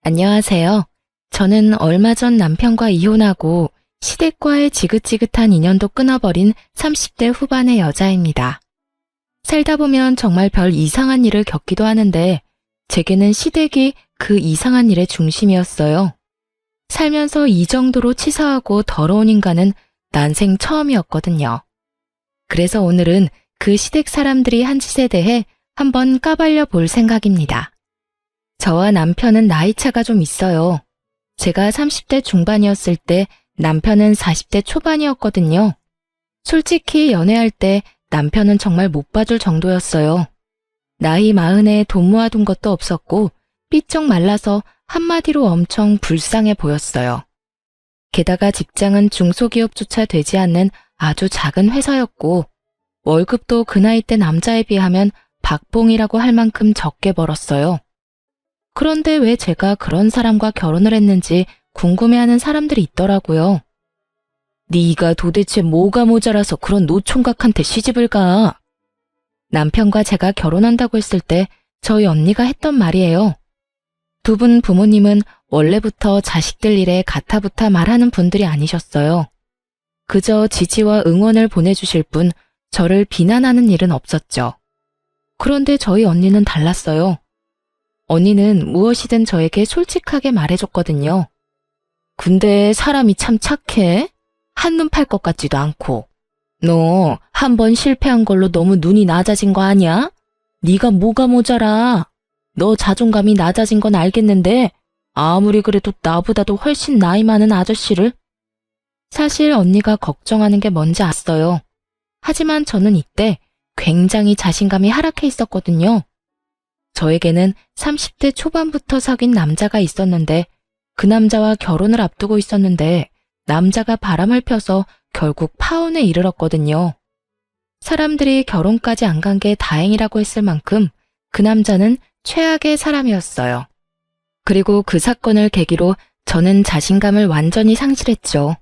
안녕하세요. 저는 얼마 전 남편과 이혼하고 시댁과의 지긋지긋한 인연도 끊어버린 30대 후반의 여자입니다. 살다 보면 정말 별 이상한 일을 겪기도 하는데 제게는 시댁이 그 이상한 일의 중심이었어요. 살면서 이 정도로 치사하고 더러운 인간은 난생 처음이었거든요. 그래서 오늘은 그 시댁 사람들이 한 짓에 대해 한번 까발려 볼 생각입니다. 저와 남편은 나이차가 좀 있어요. 제가 30대 중반이었을 때 남편은 40대 초반이었거든요. 솔직히 연애할 때 남편은 정말 못 봐줄 정도였어요. 나이 40에 돈 모아둔 것도 없었고 삐쩍 말라서 한마디로 엄청 불쌍해 보였어요. 게다가 직장은 중소기업조차 되지 않는 아주 작은 회사였고 월급도 그 나이 때 남자에 비하면 박봉이라고 할 만큼 적게 벌었어요. 그런데 왜 제가 그런 사람과 결혼을 했는지 궁금해하는 사람들이 있더라고요. 네가 도대체 뭐가 모자라서 그런 노총각한테 시집을 가? 남편과 제가 결혼한다고 했을 때 저희 언니가 했던 말이에요. 두 분 부모님은 원래부터 자식들 일에 가타부타 말하는 분들이 아니셨어요. 그저 지지와 응원을 보내주실 뿐 저를 비난하는 일은 없었죠. 그런데 저희 언니는 달랐어요. 언니는 무엇이든 저에게 솔직하게 말해줬거든요. 근데 사람이 참 착해? 한눈 팔 것 같지도 않고. 너 한 번 실패한 걸로 너무 눈이 낮아진 거 아니야? 네가 뭐가 모자라? 너 자존감이 낮아진 건 알겠는데 아무리 그래도 나보다도 훨씬 나이 많은 아저씨를? 사실 언니가 걱정하는 게 뭔지 알았어요. 하지만 저는 이때 굉장히 자신감이 하락해 있었거든요. 저에게는 30대 초반부터 사귄 남자가 있었는데 그 남자와 결혼을 앞두고 있었는데 남자가 바람을 펴서 결국 파혼에 이르렀거든요. 사람들이 결혼까지 안 간 게 다행이라고 했을 만큼 그 남자는 최악의 사람이었어요. 그리고 그 사건을 계기로 저는 자신감을 완전히 상실했죠.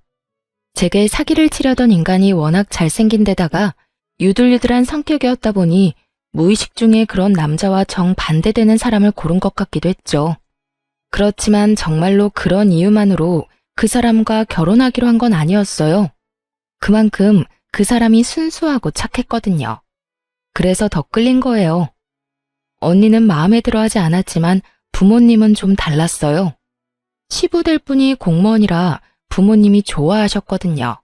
제게 사기를 치려던 인간이 워낙 잘생긴 데다가 유들유들한 성격이었다 보니 무의식 중에 그런 남자와 정반대되는 사람을 고른 것 같기도 했죠. 그렇지만 정말로 그런 이유만으로 그 사람과 결혼하기로 한 건 아니었어요. 그만큼 그 사람이 순수하고 착했거든요. 그래서 더 끌린 거예요. 언니는 마음에 들어 하지 않았지만 부모님은 좀 달랐어요. 시부될 분이 공무원이라 부모님이 좋아하셨거든요.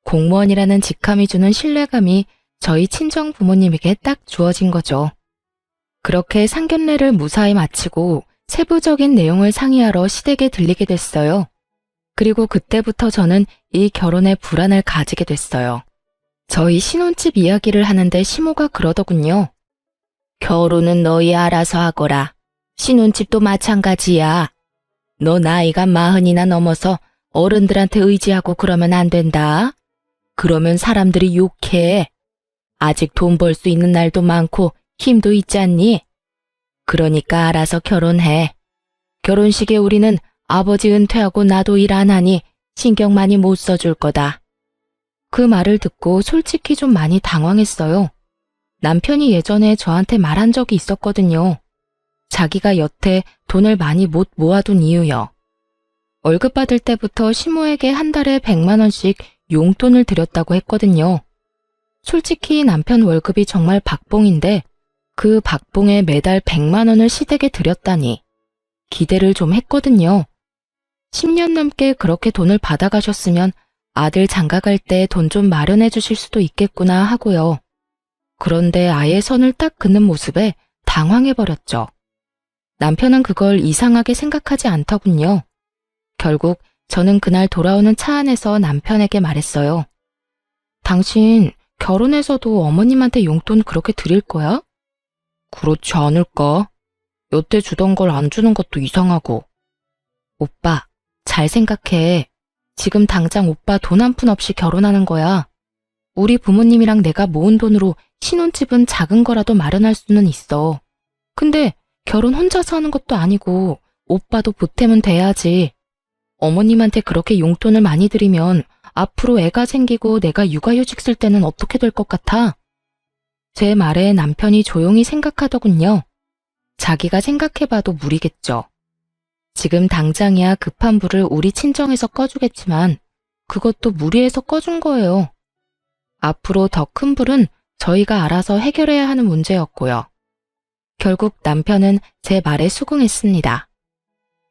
공무원이라는 직함이 주는 신뢰감이 저희 친정 부모님에게 딱 주어진 거죠. 그렇게 상견례를 무사히 마치고 세부적인 내용을 상의하러 시댁에 들리게 됐어요. 그리고 그때부터 저는 이 결혼에 불안을 가지게 됐어요. 저희 신혼집 이야기를 하는데 시모가 그러더군요. 결혼은 너희 알아서 하거라. 신혼집도 마찬가지야. 너 나이가 40이나 넘어서 어른들한테 의지하고 그러면 안 된다. 그러면 사람들이 욕해. 아직 돈 벌 수 있는 날도 많고 힘도 있지 않니? 그러니까 알아서 결혼해. 결혼식에 우리는 아버지 은퇴하고 나도 일 안 하니 신경 많이 못 써줄 거다. 그 말을 듣고 솔직히 좀 많이 당황했어요. 남편이 예전에 저한테 말한 적이 있었거든요. 자기가 여태 돈을 많이 못 모아둔 이유요. 월급 받을 때부터 시모에게 한 달에 100만 원씩 용돈을 드렸다고 했거든요. 솔직히 남편 월급이 정말 박봉인데 그 박봉에 매달 100만 원을 시댁에 드렸다니 기대를 좀 했거든요. 10년 넘게 그렇게 돈을 받아가셨으면 아들 장가갈 때 돈 좀 마련해 주실 수도 있겠구나 하고요. 그런데 아예 선을 딱 긋는 모습에 당황해버렸죠. 남편은 그걸 이상하게 생각하지 않더군요. 결국 저는 그날 돌아오는 차 안에서 남편에게 말했어요. 당신 결혼해서도 어머님한테 용돈 그렇게 드릴 거야? 그렇지 않을까? 여태 주던 걸 안 주는 것도 이상하고. 오빠, 잘 생각해. 지금 당장 오빠 돈 한 푼 없이 결혼하는 거야. 우리 부모님이랑 내가 모은 돈으로 신혼집은 작은 거라도 마련할 수는 있어. 근데 결혼 혼자서 하는 것도 아니고 오빠도 보탬은 돼야지. 어머님한테 그렇게 용돈을 많이 드리면 앞으로 애가 생기고 내가 육아휴직 쓸 때는 어떻게 될 것 같아? 제 말에 남편이 조용히 생각하더군요. 자기가 생각해봐도 무리겠죠. 지금 당장이야 급한 불을 우리 친정에서 꺼주겠지만 그것도 무리해서 꺼준 거예요. 앞으로 더 큰 불은 저희가 알아서 해결해야 하는 문제였고요. 결국 남편은 제 말에 수긍했습니다.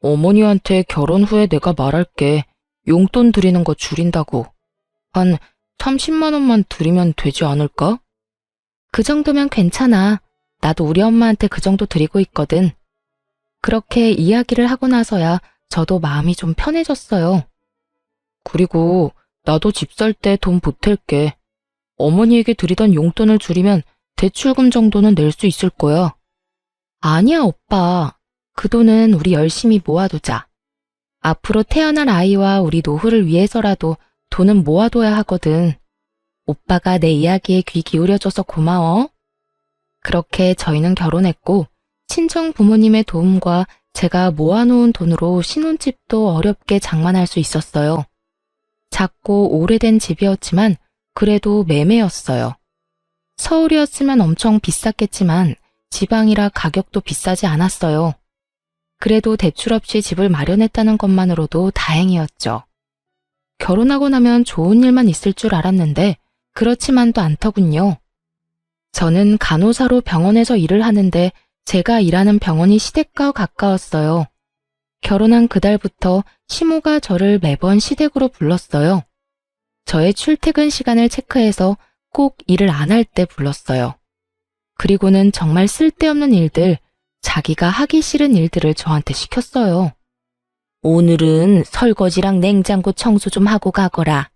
어머니한테 결혼 후에 내가 말할게. 용돈 드리는 거 줄인다고. 한 30만 원만 드리면 되지 않을까? 그 정도면 괜찮아. 나도 우리 엄마한테 그 정도 드리고 있거든. 그렇게 이야기를 하고 나서야 저도 마음이 좀 편해졌어요. 그리고 나도 집 살 때 돈 보탤게. 어머니에게 드리던 용돈을 줄이면 대출금 정도는 낼 수 있을 거야. 아니야, 오빠. 그 돈은 우리 열심히 모아두자. 앞으로 태어날 아이와 우리 노후를 위해서라도 돈은 모아둬야 하거든. 오빠가 내 이야기에 귀 기울여줘서 고마워. 그렇게 저희는 결혼했고 친정 부모님의 도움과 제가 모아놓은 돈으로 신혼집도 어렵게 장만할 수 있었어요. 작고 오래된 집이었지만 그래도 매매였어요. 서울이었으면 엄청 비쌌겠지만 지방이라 가격도 비싸지 않았어요. 그래도 대출 없이 집을 마련했다는 것만으로도 다행이었죠. 결혼하고 나면 좋은 일만 있을 줄 알았는데 그렇지만도 않더군요. 저는 간호사로 병원에서 일을 하는데 제가 일하는 병원이 시댁과 가까웠어요. 결혼한 그달부터 시모가 저를 매번 시댁으로 불렀어요. 저의 출퇴근 시간을 체크해서 꼭 일을 안 할 때 불렀어요. 그리고는 정말 쓸데없는 일들, 자기가 하기 싫은 일들을 저한테 시켰어요. 오늘은 설거지랑 냉장고 청소 좀 하고 가거라.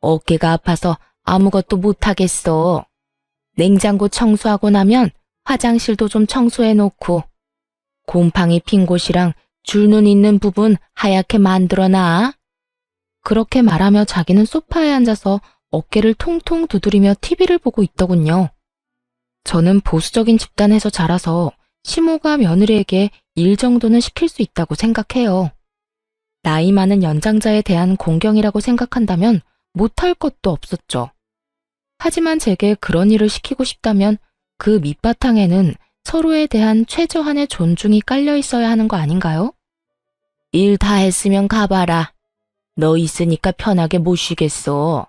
어깨가 아파서 아무것도 못하겠어. 냉장고 청소하고 나면 화장실도 좀 청소해 놓고 곰팡이 핀 곳이랑 줄눈 있는 부분 하얗게 만들어놔. 그렇게 말하며 자기는 소파에 앉아서 어깨를 통통 두드리며 TV를 보고 있더군요. 저는 보수적인 집단에서 자라서 시모가 며느리에게 일 정도는 시킬 수 있다고 생각해요. 나이 많은 연장자에 대한 공경이라고 생각한다면 못할 것도 없었죠. 하지만 제게 그런 일을 시키고 싶다면 그 밑바탕에는 서로에 대한 최저한의 존중이 깔려 있어야 하는 거 아닌가요? 일 다 했으면 가봐라. 너 있으니까 편하게 못 쉬겠어.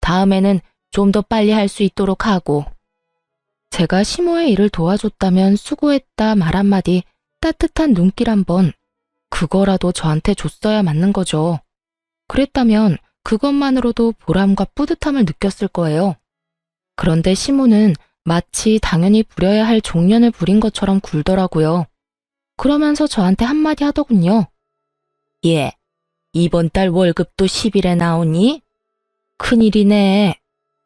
다음에는 좀 더 빨리 할 수 있도록 하고. 제가 시모의 일을 도와줬다면 수고했다 말 한마디, 따뜻한 눈길 한번, 그거라도 저한테 줬어야 맞는 거죠. 그랬다면 그것만으로도 보람과 뿌듯함을 느꼈을 거예요. 그런데 시모는 마치 당연히 부려야 할 종년을 부린 것처럼 굴더라고요. 그러면서 저한테 한마디 하더군요. 예, 이번 달 월급도 10일에 나오니? 큰일이네.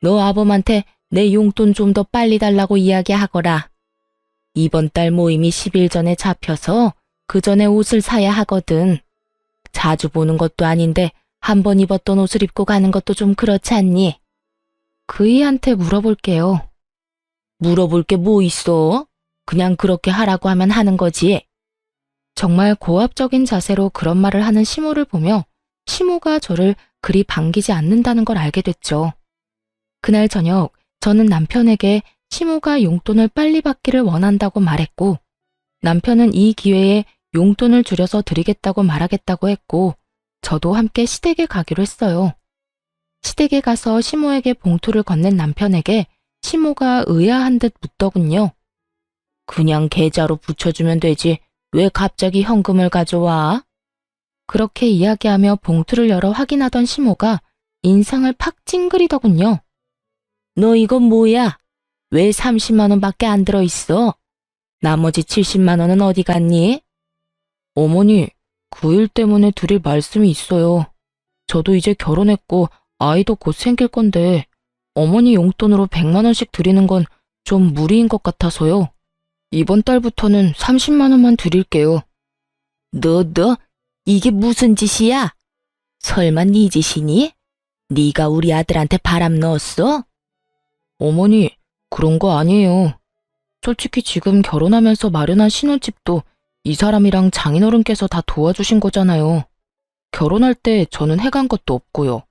너 아범한테 내 용돈 좀 더 빨리 달라고 이야기하거라. 이번 달 모임이 10일 전에 잡혀서 그 전에 옷을 사야 하거든. 자주 보는 것도 아닌데 한 번 입었던 옷을 입고 가는 것도 좀 그렇지 않니? 그이한테 물어볼게요. 물어볼 게 뭐 있어? 그냥 그렇게 하라고 하면 하는 거지. 정말 고압적인 자세로 그런 말을 하는 시모를 보며 시모가 저를 그리 반기지 않는다는 걸 알게 됐죠. 그날 저녁 저는 남편에게 시모가 용돈을 빨리 받기를 원한다고 말했고 남편은 이 기회에 용돈을 줄여서 드리겠다고 말하겠다고 했고 저도 함께 시댁에 가기로 했어요. 시댁에 가서 시모에게 봉투를 건넨 남편에게 시모가 의아한 듯 묻더군요. 그냥 계좌로 붙여주면 되지 왜 갑자기 현금을 가져와? 그렇게 이야기하며 봉투를 열어 확인하던 시모가 인상을 팍 찡그리더군요. 너 이건 뭐야? 왜 30만 원밖에 안 들어있어? 나머지 70만 원은 어디 갔니? 어머니, 그 일 때문에 드릴 말씀이 있어요. 저도 이제 결혼했고 아이도 곧 생길 건데 어머니 용돈으로 100만 원씩 드리는 건 좀 무리인 것 같아서요. 이번 달부터는 30만 원만 드릴게요. 너 이게 무슨 짓이야? 설마 네 짓이니? 네가 우리 아들한테 바람 넣었어? 어머니, 그런 거 아니에요. 솔직히 지금 결혼하면서 마련한 신혼집도 이 사람이랑 장인어른께서 다 도와주신 거잖아요. 결혼할 때 저는 해간 것도 없고요.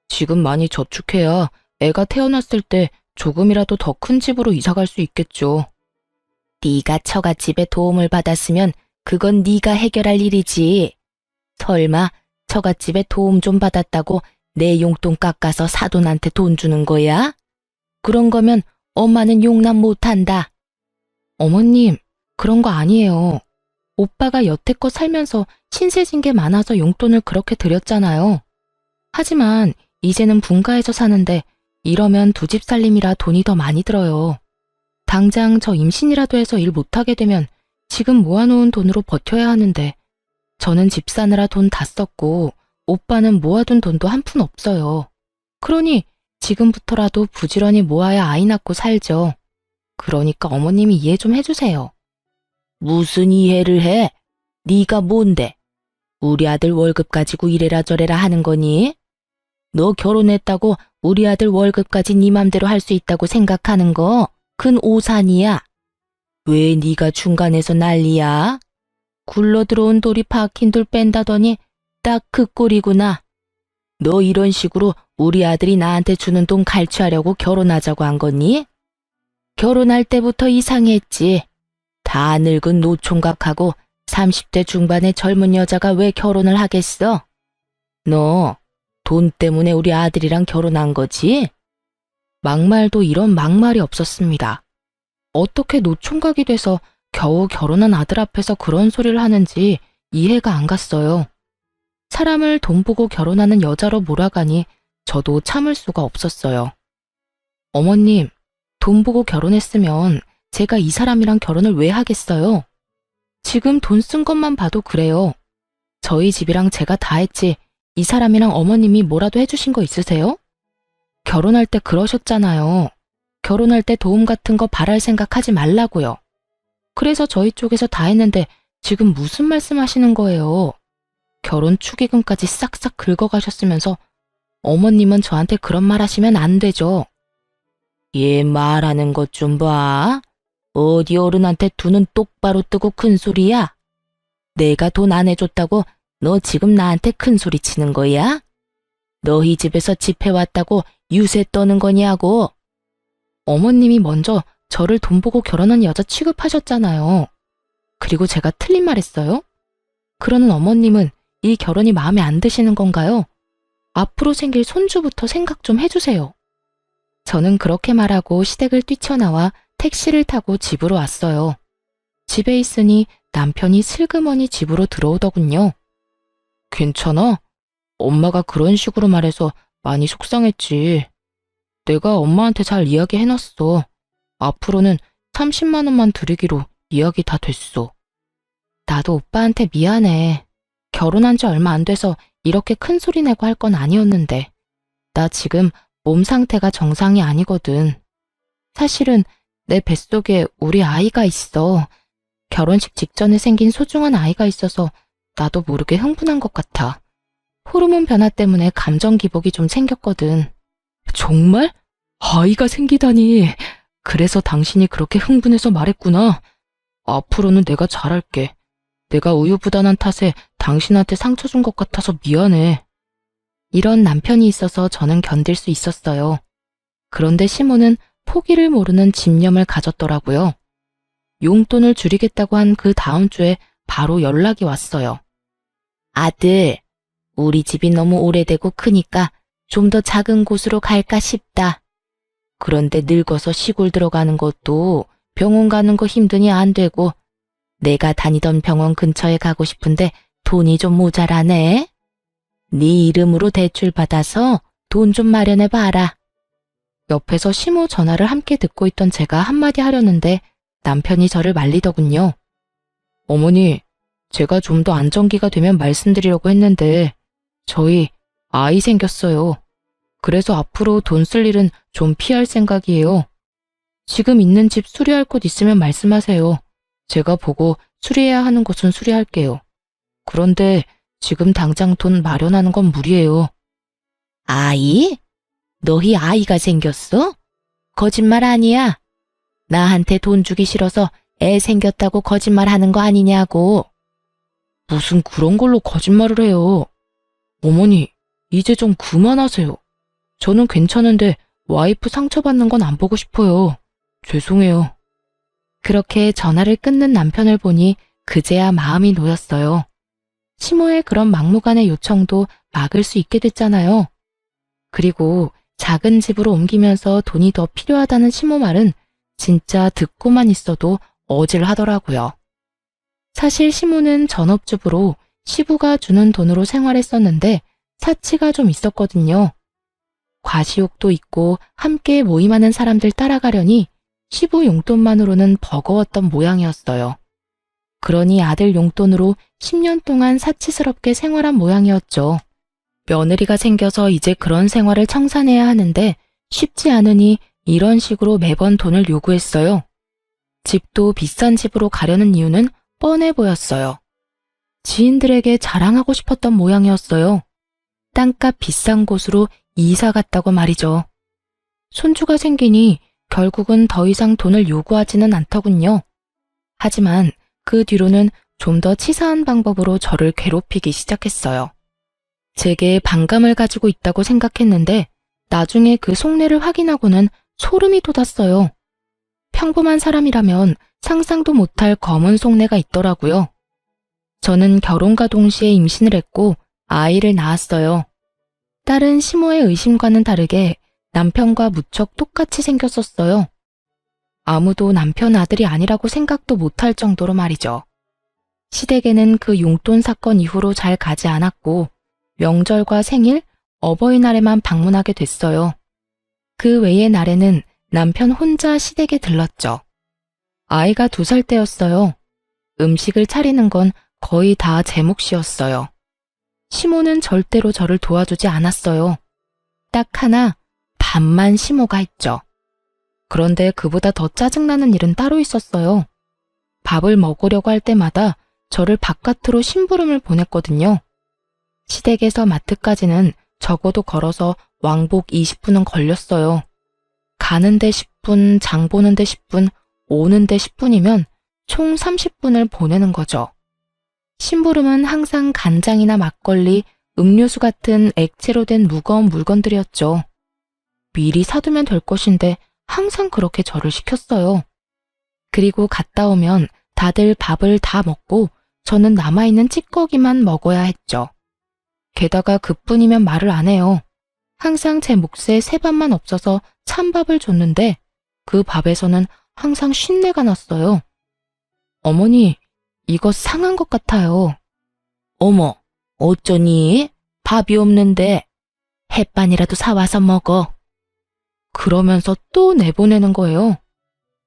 지금 많이 저축해야 애가 태어났을 때 조금이라도 더 큰 집으로 이사 갈 수 있겠죠. 네가 처갓집에 도움을 받았으면 그건 네가 해결할 일이지. 설마 처갓집에 도움 좀 받았다고 내 용돈 깎아서 사돈한테 돈 주는 거야? 그런 거면 엄마는 용납 못한다. 어머님, 그런 거 아니에요. 오빠가 여태껏 살면서 신세진 게 많아서 용돈을 그렇게 드렸잖아요. 하지만 이제는 분가해서 사는데 이러면 두 집 살림이라 돈이 더 많이 들어요. 당장 저 임신이라도 해서 일 못하게 되면 지금 모아놓은 돈으로 버텨야 하는데 저는 집 사느라 돈 다 썼고 오빠는 모아둔 돈도 한 푼 없어요. 그러니 지금부터라도 부지런히 모아야 아이 낳고 살죠. 그러니까 어머님이 이해 좀 해주세요. 무슨 이해를 해? 네가 뭔데? 우리 아들 월급 가지고 이래라 저래라 하는 거니? 너 결혼했다고 우리 아들 월급까지 네 맘대로 할 수 있다고 생각하는 거 큰 오산이야. 왜 네가 중간에서 난리야? 굴러 들어온 돌이 박힌 돌 뺀다더니 딱 그 꼴이구나. 너 이런 식으로 우리 아들이 나한테 주는 돈 갈취하려고 결혼하자고 한 거니? 결혼할 때부터 이상했지. 다 늙은 노총각하고 30대 중반의 젊은 여자가 왜 결혼을 하겠어? 너 돈 때문에 우리 아들이랑 결혼한 거지? 막말도 이런 막말이 없었습니다. 어떻게 노총각이 돼서 겨우 결혼한 아들 앞에서 그런 소리를 하는지 이해가 안 갔어요. 사람을 돈 보고 결혼하는 여자로 몰아가니 저도 참을 수가 없었어요. 어머님, 돈 보고 결혼했으면 제가 이 사람이랑 결혼을 왜 하겠어요? 지금 돈 쓴 것만 봐도 그래요. 저희 집이랑 제가 다 했지 이 사람이랑 어머님이 뭐라도 해주신 거 있으세요? 결혼할 때 그러셨잖아요. 결혼할 때 도움 같은 거 바랄 생각하지 말라고요. 그래서 저희 쪽에서 다 했는데 지금 무슨 말씀하시는 거예요? 결혼 축의금까지 싹싹 긁어가셨으면서 어머님은 저한테 그런 말 하시면 안 되죠. 얘 말하는 것 좀 봐. 어디 어른한테 두 눈 똑바로 뜨고 큰 소리야? 내가 돈 안 해줬다고 너 지금 나한테 큰 소리 치는 거야? 너희 집에서 집해왔다고 유세 떠는 거냐고. 어머님이 먼저 저를 돈 보고 결혼한 여자 취급하셨잖아요. 그리고 제가 틀린 말 했어요? 그러는 어머님은 이 결혼이 마음에 안 드시는 건가요? 앞으로 생길 손주부터 생각 좀 해주세요. 저는 그렇게 말하고 시댁을 뛰쳐나와 택시를 타고 집으로 왔어요. 집에 있으니 남편이 슬그머니 집으로 들어오더군요. 괜찮아? 엄마가 그런 식으로 말해서 많이 속상했지. 내가 엄마한테 잘 이야기해놨어. 앞으로는 30만 원만 드리기로 이야기 다 됐어. 나도 오빠한테 미안해. 결혼한 지 얼마 안 돼서 이렇게 큰 소리 내고 할 건 아니었는데. 나 지금 몸 상태가 정상이 아니거든. 사실은 내 뱃속에 우리 아이가 있어. 결혼식 직전에 생긴 소중한 아이가 있어서 나도 모르게 흥분한 것 같아. 호르몬 변화 때문에 감정 기복이 좀 생겼거든. 정말? 아이가 생기다니. 그래서 당신이 그렇게 흥분해서 말했구나. 앞으로는 내가 잘할게. 내가 우유부단한 탓에 당신한테 상처 준 것 같아서 미안해. 이런 남편이 있어서 저는 견딜 수 있었어요. 그런데 시모는 포기를 모르는 집념을 가졌더라고요. 용돈을 줄이겠다고 한 그 다음 주에 바로 연락이 왔어요. 아들, 우리 집이 너무 오래되고 크니까 좀 더 작은 곳으로 갈까 싶다. 그런데 늙어서 시골 들어가는 것도 병원 가는 거 힘드니 안 되고 내가 다니던 병원 근처에 가고 싶은데 돈이 좀 모자라네. 네 이름으로 대출 받아서 돈 좀 마련해 봐라. 옆에서 시모 전화를 함께 듣고 있던 제가 한마디 하려는데 남편이 저를 말리더군요. 어머니, 제가 좀 더 안정기가 되면 말씀드리려고 했는데 저희 아이 생겼어요. 그래서 앞으로 돈 쓸 일은 좀 피할 생각이에요. 지금 있는 집 수리할 곳 있으면 말씀하세요. 제가 보고 수리해야 하는 곳은 수리할게요. 그런데 지금 당장 돈 마련하는 건 무리예요. 아이? 너희 아이가 생겼어? 거짓말 아니야. 나한테 돈 주기 싫어서 애 생겼다고 거짓말하는 거 아니냐고. 무슨 그런 걸로 거짓말을 해요. 어머니, 이제 좀 그만하세요. 저는 괜찮은데 와이프 상처받는 건 안 보고 싶어요. 죄송해요. 그렇게 전화를 끊는 남편을 보니 그제야 마음이 놓였어요. 시모의 그런 막무가내 요청도 막을 수 있게 됐잖아요. 그리고 작은 집으로 옮기면서 돈이 더 필요하다는 시모 말은 진짜 듣고만 있어도 어질하더라고요. 사실 시모는 전업주부로 시부가 주는 돈으로 생활했었는데 사치가 좀 있었거든요. 과시욕도 있고 함께 모임하는 사람들 따라가려니 시부 용돈만으로는 버거웠던 모양이었어요. 그러니 아들 용돈으로 10년 동안 사치스럽게 생활한 모양이었죠. 며느리가 생겨서 이제 그런 생활을 청산해야 하는데 쉽지 않으니 이런 식으로 매번 돈을 요구했어요. 집도 비싼 집으로 가려는 이유는 뻔해 보였어요. 지인들에게 자랑하고 싶었던 모양이었어요. 땅값 비싼 곳으로 이사 갔다고 말이죠. 손주가 생기니 결국은 더 이상 돈을 요구하지는 않더군요. 하지만 그 뒤로는 좀 더 치사한 방법으로 저를 괴롭히기 시작했어요. 제게 반감을 가지고 있다고 생각했는데 나중에 그 속내를 확인하고는 소름이 돋았어요. 평범한 사람이라면 상상도 못할 검은 속내가 있더라고요. 저는 결혼과 동시에 임신을 했고 아이를 낳았어요. 딸은 시모의 의심과는 다르게 남편과 무척 똑같이 생겼었어요. 아무도 남편 아들이 아니라고 생각도 못할 정도로 말이죠. 시댁에는 그 용돈 사건 이후로 잘 가지 않았고 명절과 생일, 어버이날에만 방문하게 됐어요. 그 외의 날에는 남편 혼자 시댁에 들렀죠. 아이가 2살 때였어요. 음식을 차리는 건 거의 다 제 몫이었어요. 시모는 절대로 저를 도와주지 않았어요. 딱 하나, 밥만 시모가 했죠. 그런데 그보다 더 짜증나는 일은 따로 있었어요. 밥을 먹으려고 할 때마다 저를 바깥으로 심부름을 보냈거든요. 시댁에서 마트까지는 적어도 걸어서 왕복 20분은 걸렸어요. 가는데 10분, 장 보는데 10분, 오는데 10분이면 총 30분을 보내는 거죠. 심부름은 항상 간장이나 막걸리, 음료수 같은 액체로 된 무거운 물건들이었죠. 미리 사두면 될 것인데 항상 그렇게 저를 시켰어요. 그리고 갔다 오면 다들 밥을 다 먹고 저는 남아있는 찌꺼기만 먹어야 했죠. 게다가 그뿐이면 말을 안 해요. 항상 제 몫에 새밥만 없어서 찬밥을 줬는데 그 밥에서는 항상 쉰내가 났어요. 어머니, 이거 상한 것 같아요. 어머, 어쩌니? 밥이 없는데 햇반이라도 사와서 먹어. 그러면서 또 내보내는 거예요.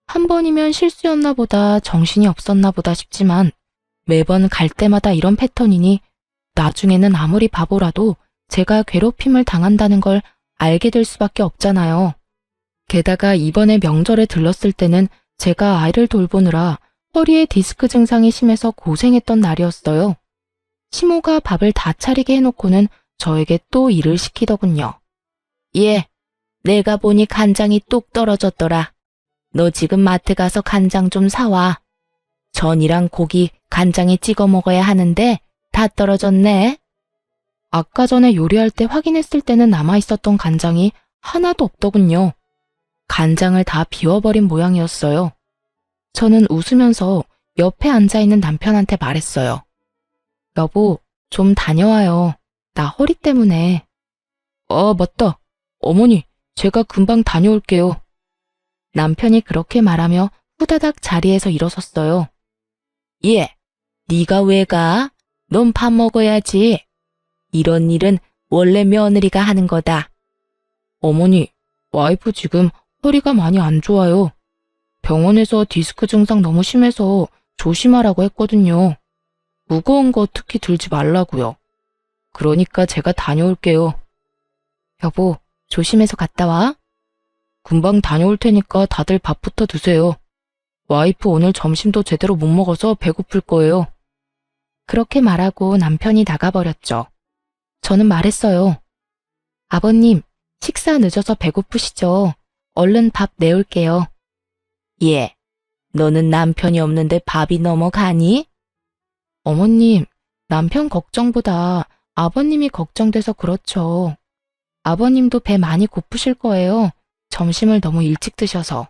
한 번이면 실수였나 보다, 정신이 없었나 보다 싶지만 매번 갈 때마다 이런 패턴이니 나중에는 아무리 바보라도 제가 괴롭힘을 당한다는 걸 알게 될 수밖에 없잖아요. 게다가 이번에 명절에 들렀을 때는 제가 아이를 돌보느라 허리에 디스크 증상이 심해서 고생했던 날이었어요. 시모가 밥을 다 차리게 해놓고는 저에게 또 일을 시키더군요. 예, 내가 보니 간장이 뚝 떨어졌더라. 너 지금 마트 가서 간장 좀 사와. 전이랑 고기 간장에 찍어 먹어야 하는데 다 떨어졌네. 아까 전에 요리할 때 확인했을 때는 남아있었던 간장이 하나도 없더군요. 간장을 다 비워버린 모양이었어요. 저는 웃으면서 옆에 앉아있는 남편한테 말했어요. 여보, 좀 다녀와요. 나 허리 때문에. 맞다. 어머니, 제가 금방 다녀올게요. 남편이 그렇게 말하며 후다닥 자리에서 일어섰어요. 예, 네가 왜 가? 넌 밥 먹어야지. 이런 일은 원래 며느리가 하는 거다. 어머니, 와이프 지금 허리가 많이 안 좋아요. 병원에서 디스크 증상 너무 심해서 조심하라고 했거든요. 무거운 거 특히 들지 말라고요. 그러니까 제가 다녀올게요. 여보, 조심해서 갔다 와. 금방 다녀올 테니까 다들 밥부터 드세요. 와이프 오늘 점심도 제대로 못 먹어서 배고플 거예요. 그렇게 말하고 남편이 나가버렸죠. 저는 말했어요. 아버님, 식사 늦어서 배고프시죠? 얼른 밥 내올게요. 예, 너는 남편이 없는데 밥이 넘어가니? 어머님, 남편 걱정보다 아버님이 걱정돼서 그렇죠. 아버님도 배 많이 고프실 거예요. 점심을 너무 일찍 드셔서.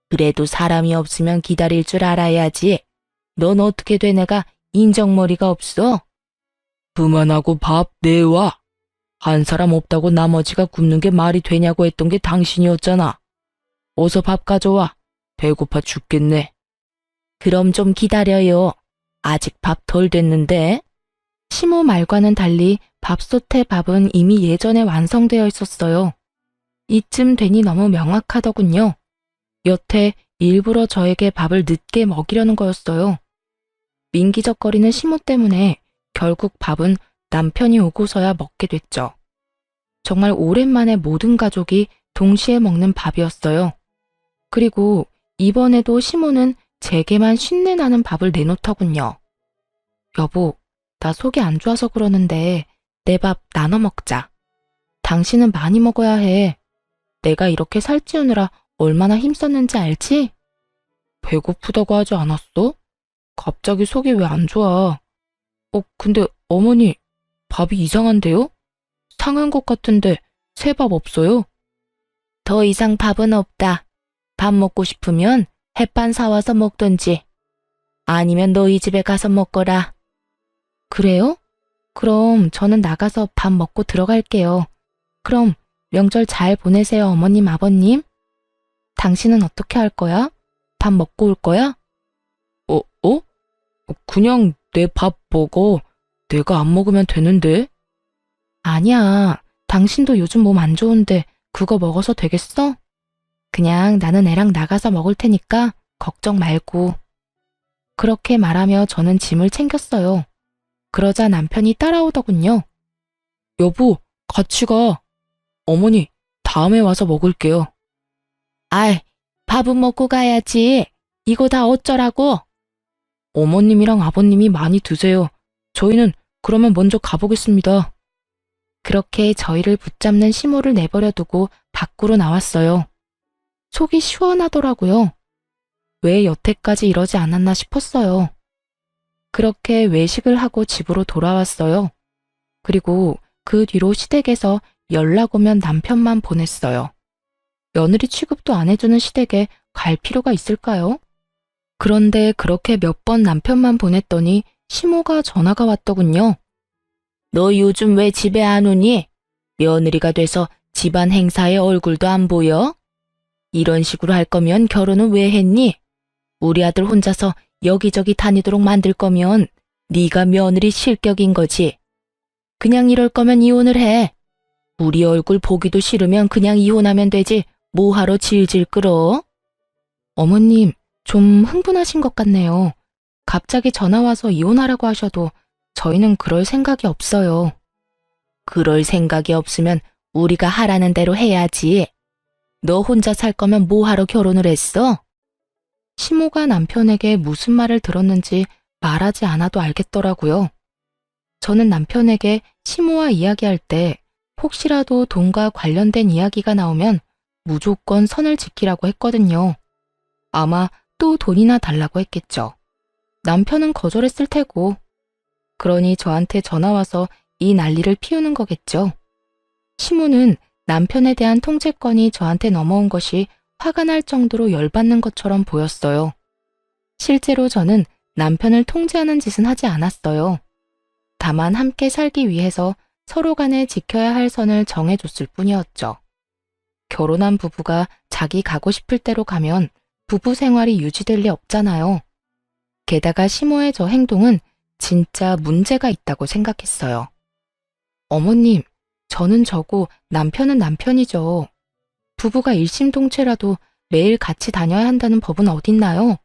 그래도 사람이 없으면 기다릴 줄 알아야지. 넌 어떻게 돼 내가 인정머리가 없어? 그만하고 밥 내와. 한 사람 없다고 나머지가 굶는 게 말이 되냐고 했던 게 당신이었잖아. 어서 밥 가져와. 배고파 죽겠네. 그럼 좀 기다려요. 아직 밥 덜 됐는데. 시모 말과는 달리 밥솥의 밥은 이미 예전에 완성되어 있었어요. 이쯤 되니 너무 명확하더군요. 여태 일부러 저에게 밥을 늦게 먹이려는 거였어요. 민기적거리는 시모 때문에 결국 밥은 남편이 오고서야 먹게 됐죠. 정말 오랜만에 모든 가족이 동시에 먹는 밥이었어요. 그리고 이번에도 시모는 제게만 쉰내 나는 밥을 내놓더군요. 여보, 나 속이 안 좋아서 그러는데 내 밥 나눠 먹자. 당신은 많이 먹어야 해. 내가 이렇게 살찌우느라 얼마나 힘썼는지 알지? 배고프다고 하지 않았어? 갑자기 속이 왜 안 좋아? 근데 어머니, 밥이 이상한데요? 상한 것 같은데 새 밥 없어요? 더 이상 밥은 없다. 밥 먹고 싶으면 햇반 사와서 먹던지. 아니면 너희 집에 가서 먹거라. 그래요? 그럼 저는 나가서 밥 먹고 들어갈게요. 그럼 명절 잘 보내세요, 어머님, 아버님. 당신은 어떻게 할 거야? 밥 먹고 올 거야? 그냥 내 밥 먹어. 내가 안 먹으면 되는데. 아니야. 당신도 요즘 몸 안 좋은데 그거 먹어서 되겠어? 그냥 나는 애랑 나가서 먹을 테니까 걱정 말고. 그렇게 말하며 저는 짐을 챙겼어요. 그러자 남편이 따라오더군요. 여보, 같이 가. 어머니, 다음에 와서 먹을게요. 아이, 밥은 먹고 가야지. 이거 다 어쩌라고? 어머님이랑 아버님이 많이 드세요. 저희는 그러면 먼저 가보겠습니다. 그렇게 저희를 붙잡는 시모를 내버려 두고 밖으로 나왔어요. 속이 시원하더라고요. 왜 여태까지 이러지 않았나 싶었어요. 그렇게 외식을 하고 집으로 돌아왔어요. 그리고 그 뒤로 시댁에서 연락 오면 남편만 보냈어요. 며느리 취급도 안 해주는 시댁에 갈 필요가 있을까요? 그런데 그렇게 몇 번 남편만 보냈더니 시모가 전화가 왔더군요. 너 요즘 왜 집에 안 오니? 며느리가 돼서 집안 행사에 얼굴도 안 보여? 이런 식으로 할 거면 결혼은 왜 했니? 우리 아들 혼자서 여기저기 다니도록 만들 거면 네가 며느리 실격인 거지. 그냥 이럴 거면 이혼을 해. 우리 얼굴 보기도 싫으면 그냥 이혼하면 되지. 뭐하러 질질 끌어? 어머님, 좀 흥분하신 것 같네요. 갑자기 전화 와서 이혼하라고 하셔도 저희는 그럴 생각이 없어요. 그럴 생각이 없으면 우리가 하라는 대로 해야지. 너 혼자 살 거면 뭐하러 결혼을 했어? 시모가 남편에게 무슨 말을 들었는지 말하지 않아도 알겠더라고요. 저는 남편에게 시모와 이야기할 때 혹시라도 돈과 관련된 이야기가 나오면 무조건 선을 지키라고 했거든요. 아마 또 돈이나 달라고 했겠죠. 남편은 거절했을 테고. 그러니 저한테 전화와서 이 난리를 피우는 거겠죠. 시모는 남편에 대한 통제권이 저한테 넘어온 것이 화가 날 정도로 열받는 것처럼 보였어요. 실제로 저는 남편을 통제하는 짓은 하지 않았어요. 다만 함께 살기 위해서 서로 간에 지켜야 할 선을 정해줬을 뿐이었죠. 결혼한 부부가 자기 가고 싶을 대로 가면 부부 생활이 유지될 리 없잖아요. 게다가 시모의 저 행동은 진짜 문제가 있다고 생각했어요. 어머님, 저는 저고 남편은 남편이죠. 부부가 일심동체라도 매일 같이 다녀야 한다는 법은 어딨나요?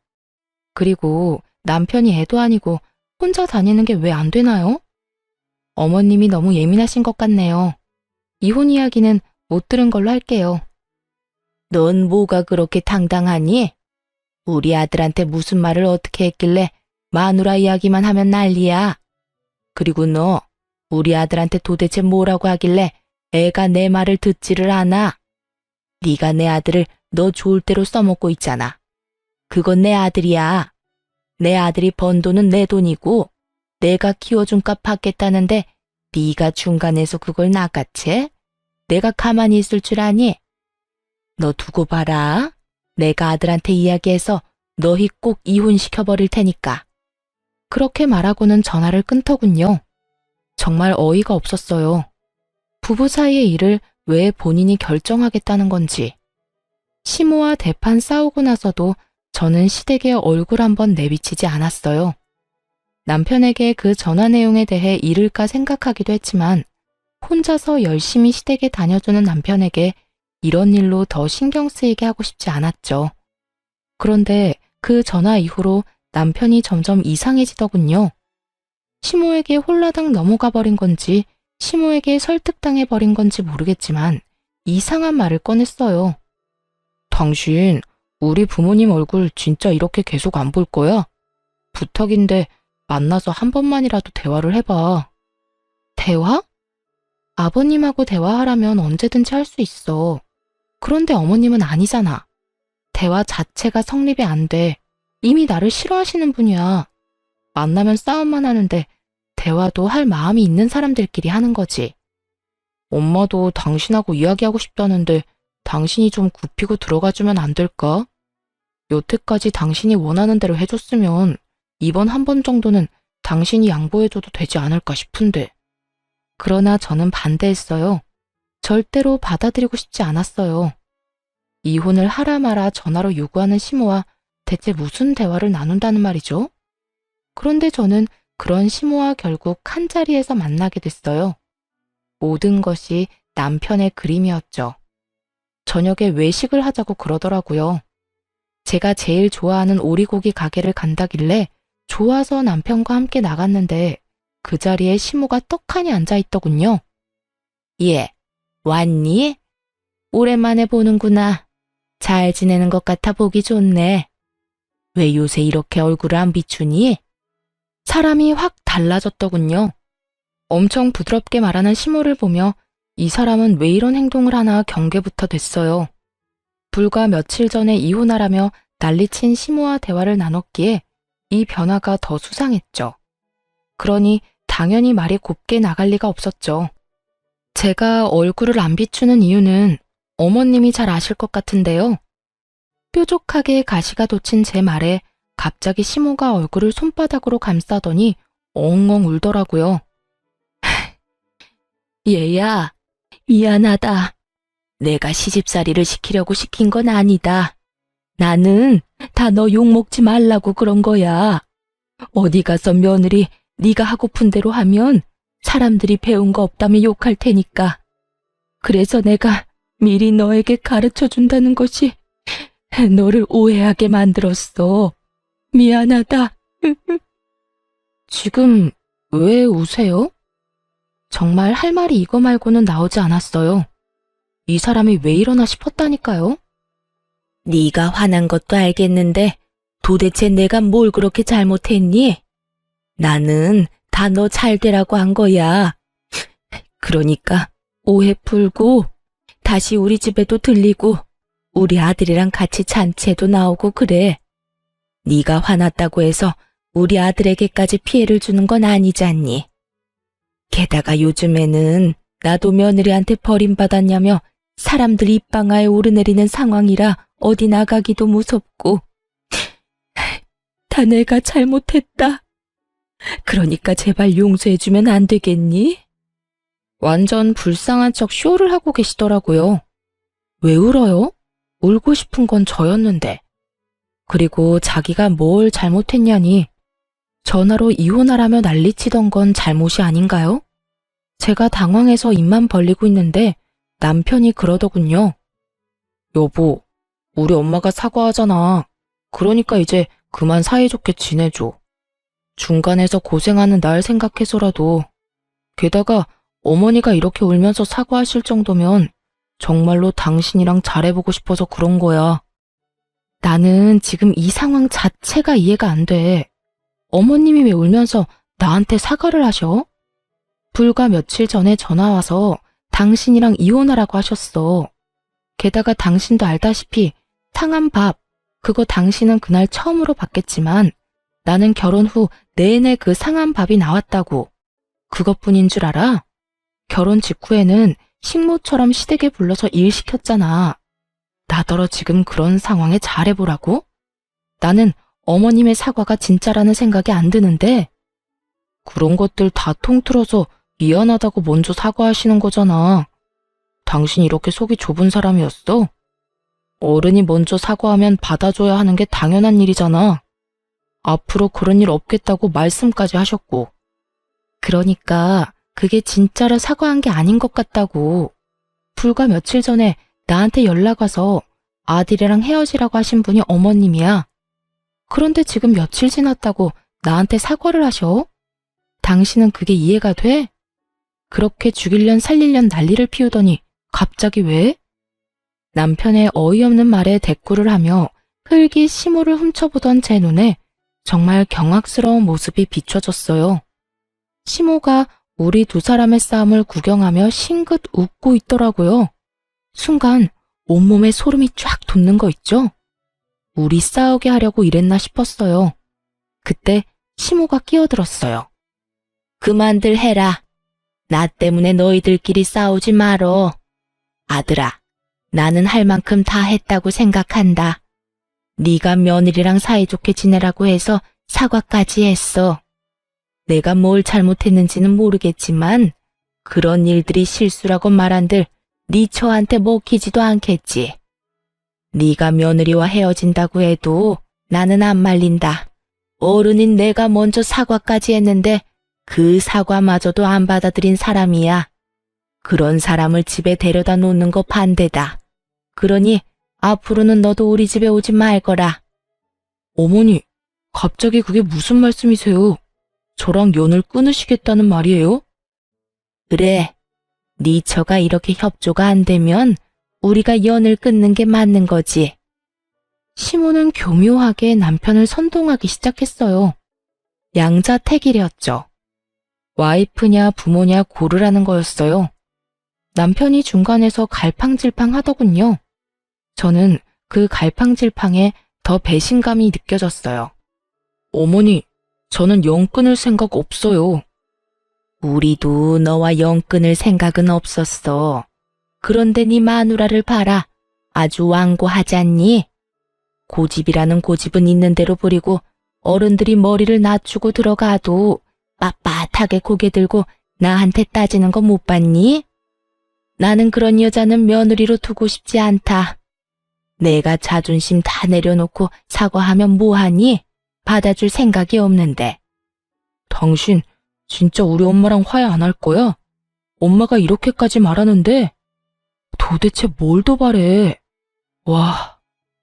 그리고 남편이 애도 아니고 혼자 다니는 게 왜 안 되나요? 어머님이 너무 예민하신 것 같네요. 이혼 이야기는 못 들은 걸로 할게요. 넌 뭐가 그렇게 당당하니? 우리 아들한테 무슨 말을 어떻게 했길래 마누라 이야기만 하면 난리야. 그리고 너 우리 아들한테 도대체 뭐라고 하길래 애가 내 말을 듣지를 않아. 네가 내 아들을 너 좋을 대로 써먹고 있잖아. 그건 내 아들이야. 내 아들이 번 돈은 내 돈이고 내가 키워준 값 받겠다는데 네가 중간에서 그걸 낚아채? 내가 가만히 있을 줄 아니? 너 두고 봐라. 내가 아들한테 이야기해서 너희 꼭 이혼시켜버릴 테니까. 그렇게 말하고는 전화를 끊더군요. 정말 어이가 없었어요. 부부 사이의 일을 왜 본인이 결정하겠다는 건지. 시모와 대판 싸우고 나서도 저는 시댁에 얼굴 한번 내비치지 않았어요. 남편에게 그 전화 내용에 대해 잃을까 생각하기도 했지만 혼자서 열심히 시댁에 다녀주는 남편에게 이런 일로 더 신경 쓰이게 하고 싶지 않았죠. 그런데 그 전화 이후로 남편이 점점 이상해지더군요. 시모에게 홀라당 넘어가 버린 건지 시모에게 설득당해 버린 건지 모르겠지만 이상한 말을 꺼냈어요. 당신 우리 부모님 얼굴 진짜 이렇게 계속 안 볼 거야? 부탁인데 만나서 한 번만이라도 대화를 해봐. 대화? 아버님하고 대화하라면 언제든지 할 수 있어. 그런데 어머님은 아니잖아. 대화 자체가 성립이 안 돼. 이미 나를 싫어하시는 분이야. 만나면 싸움만 하는데 대화도 할 마음이 있는 사람들끼리 하는 거지. 엄마도 당신하고 이야기하고 싶다는데 당신이 좀 굽히고 들어가주면 안 될까? 여태까지 당신이 원하는 대로 해줬으면 이번 한 번 정도는 당신이 양보해줘도 되지 않을까 싶은데. 그러나 저는 반대했어요. 절대로 받아들이고 싶지 않았어요. 이혼을 하라 마라 전화로 요구하는 시모와 대체 무슨 대화를 나눈다는 말이죠? 그런데 저는 그런 시모와 결국 한 자리에서 만나게 됐어요. 모든 것이 남편의 그림이었죠. 저녁에 외식을 하자고 그러더라고요. 제가 제일 좋아하는 오리고기 가게를 간다길래 좋아서 남편과 함께 나갔는데 그 자리에 시모가 떡하니 앉아있더군요. 예, 왔니? 오랜만에 보는구나. 잘 지내는 것 같아 보기 좋네. 왜 요새 이렇게 얼굴을 안 비추니? 사람이 확 달라졌더군요. 엄청 부드럽게 말하는 시모를 보며 이 사람은 왜 이런 행동을 하나 경계부터 됐어요. 불과 며칠 전에 이혼하라며 난리친 시모와 대화를 나눴기에 이 변화가 더 수상했죠. 그러니 당연히 말이 곱게 나갈 리가 없었죠. 제가 얼굴을 안 비추는 이유는 어머님이 잘 아실 것 같은데요. 뾰족하게 가시가 돋친 제 말에 갑자기 시모가 얼굴을 손바닥으로 감싸더니 엉엉 울더라고요. 얘야, 미안하다. 내가 시집살이를 시키려고 시킨 건 아니다. 나는 다 너 욕먹지 말라고 그런 거야. 어디 가서 며느리 네가 하고픈 대로 하면 사람들이 배운 거 없다면 욕할 테니까. 그래서 내가 미리 너에게 가르쳐준다는 것이 너를 오해하게 만들었어. 미안하다. 지금 왜 우세요? 정말 할 말이 이거 말고는 나오지 않았어요. 이 사람이 왜 이러나 싶었다니까요. 네가 화난 것도 알겠는데 도대체 내가 뭘 그렇게 잘못했니? 나는 다 너 잘 되라고 한 거야. 그러니까 오해 풀고 다시 우리 집에도 들리고 우리 아들이랑 같이 잔치에도 나오고 그래. 네가 화났다고 해서 우리 아들에게까지 피해를 주는 건 아니잖니. 게다가 요즘에는 나도 며느리한테 버림받았냐며 사람들 입방아에 오르내리는 상황이라 어디 나가기도 무섭고. 다 내가 잘못했다. 그러니까 제발 용서해주면 안 되겠니? 완전 불쌍한 척 쇼를 하고 계시더라고요. 왜 울어요? 울고 싶은 건 저였는데. 그리고 자기가 뭘 잘못했냐니 전화로 이혼하라며 난리치던 건 잘못이 아닌가요? 제가 당황해서 입만 벌리고 있는데 남편이 그러더군요. 여보, 우리 엄마가 사과하잖아. 그러니까 이제 그만 사이좋게 지내줘. 중간에서 고생하는 날 생각해서라도. 게다가 어머니가 이렇게 울면서 사과하실 정도면 정말로 당신이랑 잘해보고 싶어서 그런 거야. 나는 지금 이 상황 자체가 이해가 안 돼. 어머님이 왜 울면서 나한테 사과를 하셔? 불과 며칠 전에 전화와서 당신이랑 이혼하라고 하셨어. 게다가 당신도 알다시피 상한 밥, 그거 당신은 그날 처음으로 받겠지만 나는 결혼 후 내내 그 상한 밥이 나왔다고. 그것뿐인 줄 알아? 결혼 직후에는 식모처럼 시댁에 불러서 일 시켰잖아. 나더러 지금 그런 상황에 잘해보라고? 나는 어머님의 사과가 진짜라는 생각이 안 드는데 그런 것들 다 통틀어서 미안하다고 먼저 사과하시는 거잖아. 당신 이렇게 속이 좁은 사람이었어? 어른이 먼저 사과하면 받아줘야 하는 게 당연한 일이잖아. 앞으로 그런 일 없겠다고 말씀까지 하셨고. 그러니까 그게 진짜로 사과한 게 아닌 것 같다고. 불과 며칠 전에 나한테 연락 와서 아들이랑 헤어지라고 하신 분이 어머님이야. 그런데 지금 며칠 지났다고 나한테 사과를 하셔? 당신은 그게 이해가 돼? 그렇게 죽일련 살릴련 난리를 피우더니 갑자기 왜? 남편의 어이없는 말에 대꾸를 하며 흙이 시모를 훔쳐보던 제 눈에 정말 경악스러운 모습이 비춰졌어요. 시모가 우리 두 사람의 싸움을 구경하며 싱긋 웃고 있더라고요. 순간 온몸에 소름이 쫙 돋는 거 있죠? 우리 싸우게 하려고 이랬나 싶었어요. 그때 시모가 끼어들었어요. 그만들 해라. 나 때문에 너희들끼리 싸우지 말어. 아들아, 나는 할 만큼 다 했다고 생각한다. 네가 며느리랑 사이좋게 지내라고 해서 사과까지 했어. 내가 뭘 잘못했는지는 모르겠지만 그런 일들이 실수라고 말한들 네 처한테 먹히지도 않겠지. 네가 며느리와 헤어진다고 해도 나는 안 말린다. 어른인 내가 먼저 사과까지 했는데 그 사과마저도 안 받아들인 사람이야. 그런 사람을 집에 데려다 놓는 거 반대다. 그러니 앞으로는 너도 우리 집에 오지 말 거라. 어머니, 갑자기 그게 무슨 말씀이세요? 저랑 연을 끊으시겠다는 말이에요? 그래, 네 처가 이렇게 협조가 안 되면 우리가 연을 끊는 게 맞는 거지. 시모는 교묘하게 남편을 선동하기 시작했어요. 양자택일이었죠. 와이프냐 부모냐 고르라는 거였어요. 남편이 중간에서 갈팡질팡 하더군요. 저는 그 갈팡질팡에 더 배신감이 느껴졌어요. 어머니, 저는 연 끊을 생각 없어요. 우리도 너와 연 끊을 생각은 없었어. 그런데 네 마누라를 봐라. 아주 완고하잖니? 고집이라는 고집은 있는 대로 부리고 어른들이 머리를 낮추고 들어가도 빳빳하게 고개 들고 나한테 따지는 거 못 봤니? 나는 그런 여자는 며느리로 두고 싶지 않다. 내가 자존심 다 내려놓고 사과하면 뭐하니? 받아줄 생각이 없는데. 당신 진짜 우리 엄마랑 화해 안 할 거야? 엄마가 이렇게까지 말하는데 도대체 뭘 더 바래? 와,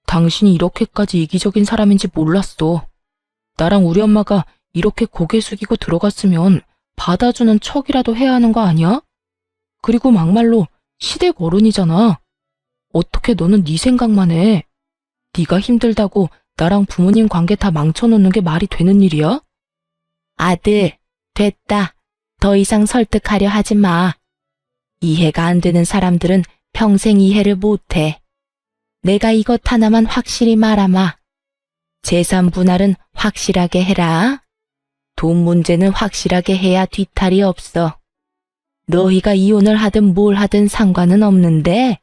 당신이 이렇게까지 이기적인 사람인지 몰랐어. 나랑 우리 엄마가 이렇게 고개 숙이고 들어갔으면 받아주는 척이라도 해야 하는 거 아니야? 그리고 막말로 시댁 어른이잖아. 어떻게 너는 네 생각만 해? 네가 힘들다고 나랑 부모님 관계 다 망쳐놓는 게 말이 되는 일이야? 아들, 됐다. 더 이상 설득하려 하지 마. 이해가 안 되는 사람들은 평생 이해를 못해. 내가 이것 하나만 확실히 말하마. 재산 분할은 확실하게 해라. 돈 문제는 확실하게 해야 뒤탈이 없어. 너희가 이혼을 하든 뭘 하든 상관은 없는데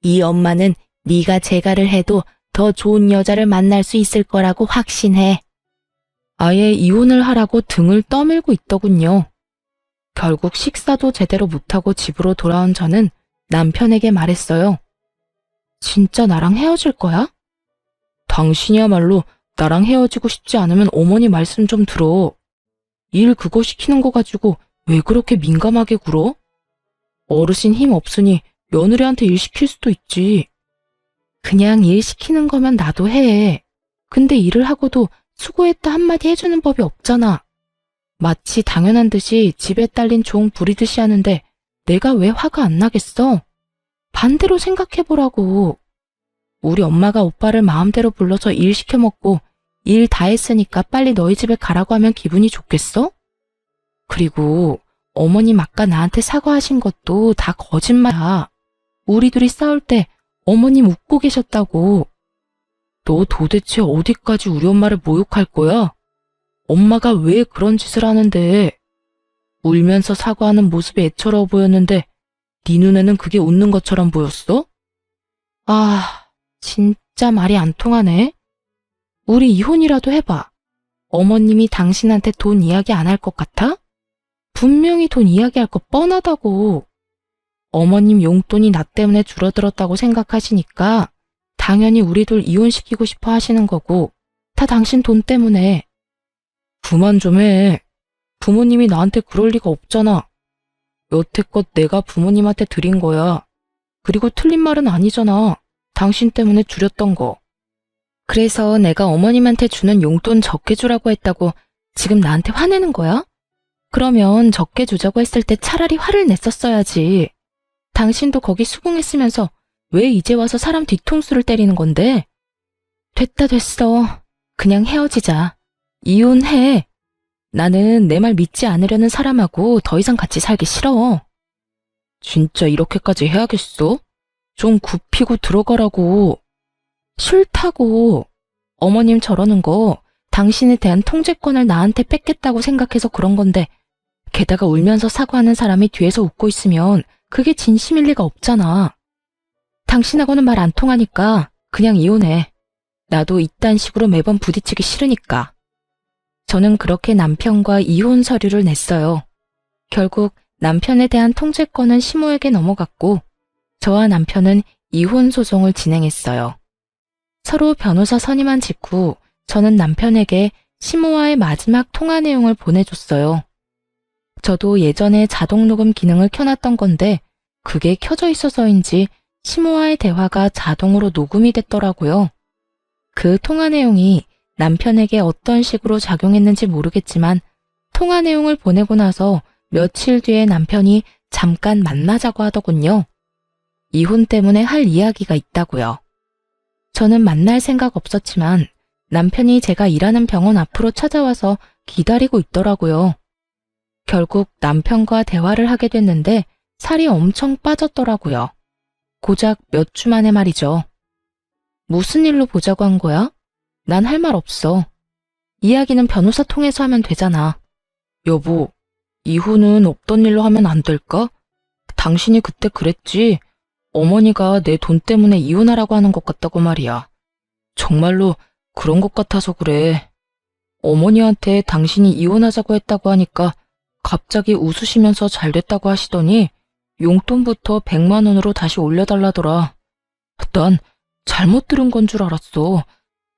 이 엄마는 네가 재가를 해도 더 좋은 여자를 만날 수 있을 거라고 확신해. 아예 이혼을 하라고 등을 떠밀고 있더군요. 결국 식사도 제대로 못하고 집으로 돌아온 저는 남편에게 말했어요. 진짜 나랑 헤어질 거야? 당신이야말로 나랑 헤어지고 싶지 않으면 어머니 말씀 좀 들어. 일 그거 시키는 거 가지고 왜 그렇게 민감하게 굴어? 어르신 힘 없으니 며느리한테 일 시킬 수도 있지. 그냥 일 시키는 거면 나도 해. 근데 일을 하고도 수고했다 한마디 해주는 법이 없잖아. 마치 당연한 듯이 집에 딸린 종 부리듯이 하는데 내가 왜 화가 안 나겠어? 반대로 생각해보라고. 우리 엄마가 오빠를 마음대로 불러서 일 시켜먹고 일 다 했으니까 빨리 너희 집에 가라고 하면 기분이 좋겠어? 그리고 어머님 아까 나한테 사과하신 것도 다 거짓말이야. 우리 둘이 싸울 때 어머님 웃고 계셨다고. 너 도대체 어디까지 우리 엄마를 모욕할 거야? 엄마가 왜 그런 짓을 하는데? 울면서 사과하는 모습이 애처로워 보였는데 네 눈에는 그게 웃는 것처럼 보였어? 아, 진짜 말이 안 통하네. 우리 이혼이라도 해봐. 어머님이 당신한테 돈 이야기 안 할 것 같아? 분명히 돈 이야기할 거 뻔하다고. 어머님 용돈이 나 때문에 줄어들었다고 생각하시니까 당연히 우리 둘 이혼시키고 싶어 하시는 거고 다 당신 돈 때문에. 그만 좀 해. 부모님이 나한테 그럴 리가 없잖아. 여태껏 내가 부모님한테 드린 거야. 그리고 틀린 말은 아니잖아. 당신 때문에 줄였던 거. 그래서 내가 어머님한테 주는 용돈 적게 주라고 했다고 지금 나한테 화내는 거야? 그러면 적게 주자고 했을 때 차라리 화를 냈었어야지. 당신도 거기 수긍했으면서 왜 이제 와서 사람 뒤통수를 때리는 건데? 됐다 됐어. 그냥 헤어지자. 이혼해. 나는 내 말 믿지 않으려는 사람하고 더 이상 같이 살기 싫어. 진짜 이렇게까지 해야겠어? 좀 굽히고 들어가라고. 싫다고. 어머님 저러는 거 당신에 대한 통제권을 나한테 뺏겠다고 생각해서 그런 건데 게다가 울면서 사과하는 사람이 뒤에서 웃고 있으면 그게 진심일 리가 없잖아. 당신하고는 말 안 통하니까 그냥 이혼해. 나도 이딴 식으로 매번 부딪히기 싫으니까. 저는 그렇게 남편과 이혼 서류를 냈어요. 결국 남편에 대한 통제권은 시모에게 넘어갔고 저와 남편은 이혼 소송을 진행했어요. 서로 변호사 선임한 직후 저는 남편에게 시모와의 마지막 통화 내용을 보내줬어요. 저도 예전에 자동 녹음 기능을 켜놨던 건데 그게 켜져 있어서인지 시모와의 대화가 자동으로 녹음이 됐더라고요. 그 통화 내용이 남편에게 어떤 식으로 작용했는지 모르겠지만 통화 내용을 보내고 나서 며칠 뒤에 남편이 잠깐 만나자고 하더군요. 이혼 때문에 할 이야기가 있다고요. 저는 만날 생각 없었지만 남편이 제가 일하는 병원 앞으로 찾아와서 기다리고 있더라고요. 결국 남편과 대화를 하게 됐는데 살이 엄청 빠졌더라고요. 고작 몇 주 만에 말이죠. 무슨 일로 보자고 한 거야? 난 할 말 없어. 이야기는 변호사 통해서 하면 되잖아. 여보, 이혼은 없던 일로 하면 안 될까? 당신이 그때 그랬지. 어머니가 내 돈 때문에 이혼하라고 하는 것 같다고 말이야. 정말로 그런 것 같아서 그래. 어머니한테 당신이 이혼하자고 했다고 하니까 갑자기 웃으시면서 잘 됐다고 하시더니 용돈부터 100만 원으로 다시 올려달라더라. 난 잘못 들은 건 줄 알았어.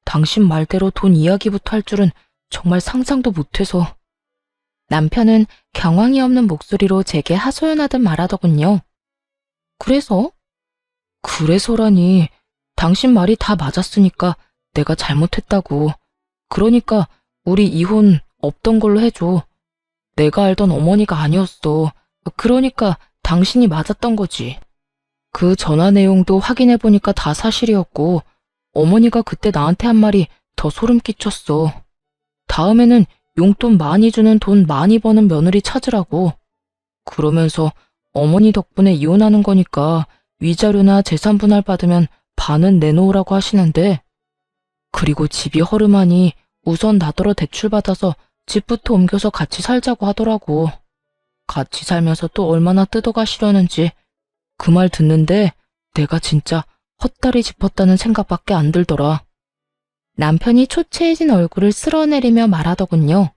당신 말대로 돈 이야기부터 할 줄은 정말 상상도 못해서. 남편은 경황이 없는 목소리로 제게 하소연하듯 말하더군요. 그래서? 그래서라니, 당신 말이 다 맞았으니까 내가 잘못했다고. 그러니까 우리 이혼 없던 걸로 해줘. 내가 알던 어머니가 아니었어. 그러니까 당신이 맞았던 거지. 그 전화 내용도 확인해보니까 다 사실이었고 어머니가 그때 나한테 한 말이 더 소름 끼쳤어. 다음에는 용돈 많이 주는 돈 많이 버는 며느리 찾으라고. 그러면서 어머니 덕분에 이혼하는 거니까 위자료나 재산 분할 받으면 반은 내놓으라고 하시는데 그리고 집이 허름하니 우선 나더러 대출받아서 집부터 옮겨서 같이 살자고 하더라고. 같이 살면서 또 얼마나 뜯어가시려는지 그 말 듣는데 내가 진짜 헛다리 짚었다는 생각밖에 안 들더라. 남편이 초췌해진 얼굴을 쓸어내리며 말하더군요.